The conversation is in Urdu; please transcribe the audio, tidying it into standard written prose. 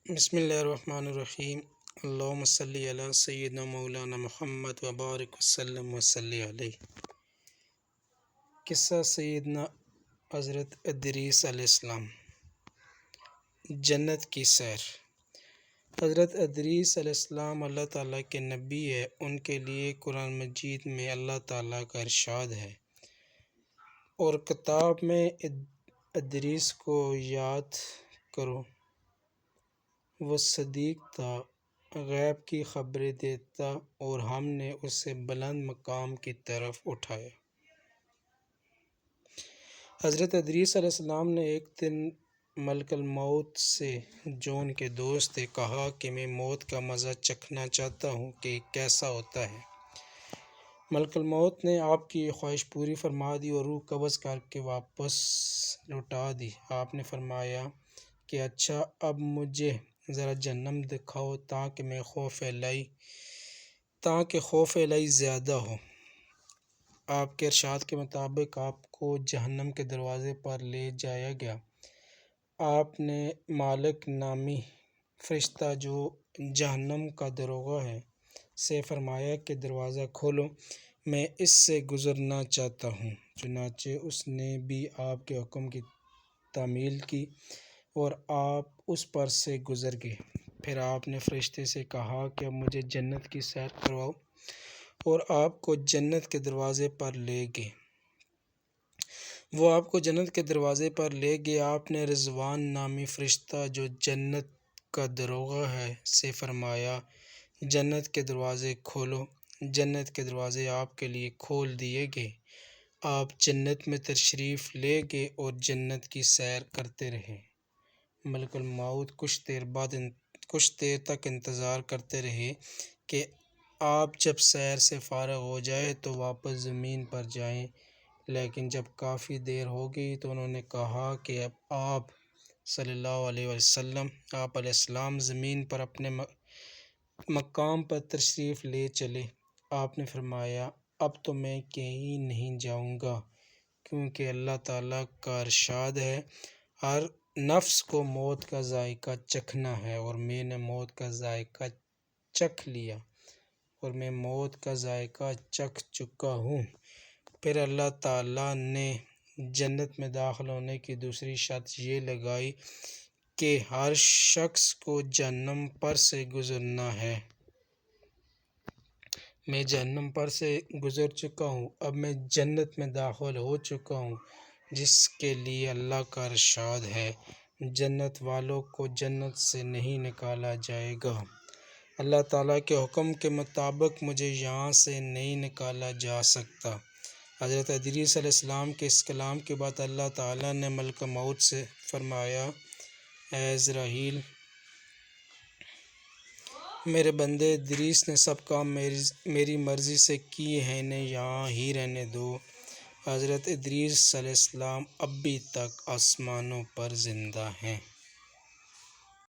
بسم اللہ الرحمن الرحیم۔ اللہم صلی علی سیدنا مولانا محمد وبارک وسلم وصلی علیہ۔ قصہ سیدنا حضرت ادریس علیہ السلام۔ جنت کی سیر۔ حضرت ادریس علیہ السلام اللہ تعالیٰ کے نبی ہے۔ ان کے لیے قرآن مجید میں اللہ تعالیٰ کا ارشاد ہے، اور کتاب میں ادریس کو یاد کرو، وہ صدیق تھا، غیب کی خبریں دیتا، اور ہم نے اسے بلند مقام کی طرف اٹھایا۔ حضرت ادریس علیہ السلام نے ایک دن ملک الموت سے جو ان کے دوست تھے کہا کہ میں موت کا مزہ چکھنا چاہتا ہوں کہ کیسا ہوتا ہے۔ ملک الموت نے آپ کی یہ خواہش پوری فرما دی اور روح قبض کر کے واپس لوٹا دی۔ آپ نے فرمایا کہ اچھا، اب مجھے ذرا جہنم دکھاؤ تاکہ خوف الہی زیادہ ہو۔ آپ کے ارشاد کے مطابق آپ کو جہنم کے دروازے پر لے جایا گیا۔ آپ نے مالک نامی فرشتہ جو جہنم کا داروغہ ہے سے فرمایا کہ دروازہ کھولو، میں اس سے گزرنا چاہتا ہوں۔ چنانچہ اس نے بھی آپ کے حکم کی تعمیل کی اور آپ اس پر سے گزر گئے۔ پھر آپ نے فرشتے سے کہا کہ اب مجھے جنت کی سیر کرواؤ، اور آپ کو جنت کے دروازے پر لے گئے۔ وہ آپ کو جنت کے دروازے پر لے گئے۔ آپ نے رضوان نامی فرشتہ جو جنت کا داروغہ ہے سے فرمایا، جنت کے دروازے کھولو۔ جنت کے دروازے آپ کے لیے کھول دیے گئے۔ آپ جنت میں تشریف لے گئے اور جنت کی سیر کرتے رہے۔ ملک الموت کچھ دیر تک انتظار کرتے رہے کہ آپ جب سیر سے فارغ ہو جائے تو واپس زمین پر جائیں، لیکن جب کافی دیر ہو گئی تو انہوں نے کہا کہ اب آپ صلی اللہ علیہ وسلم آپ علیہ السلام زمین پر اپنے مقام پر تشریف لے چلے۔ آپ نے فرمایا، اب تو میں کہیں نہیں جاؤں گا، کیونکہ اللہ تعالیٰ کا ارشاد ہے، ہر نفس کو موت کا ذائقہ چکھنا ہے، اور میں نے موت کا ذائقہ چکھ لیا، اور میں موت کا ذائقہ چکھ چکا ہوں۔ پھر اللہ تعالیٰ نے جنت میں داخل ہونے کی دوسری شرط یہ لگائی کہ ہر شخص کو جہنم پر سے گزرنا ہے۔ میں جہنم پر سے گزر چکا ہوں، اب میں جنت میں داخل ہو چکا ہوں، جس کے لیے اللہ کا ارشاد ہے، جنت والوں کو جنت سے نہیں نکالا جائے گا۔ اللہ تعالیٰ کے حکم کے مطابق مجھے یہاں سے نہیں نکالا جا سکتا۔ حضرت ادریس علیہ السلام کے اس کلام کے بعد اللہ تعالیٰ نے ملک موت سے فرمایا، اے عزرائیل، میرے بندے ادریس نے سب کام میری مرضی سے کیے ہیں، انہیں یہاں ہی رہنے دو۔ حضرت ادریس علیہ السلام اب بھی تک آسمانوں پر زندہ ہیں۔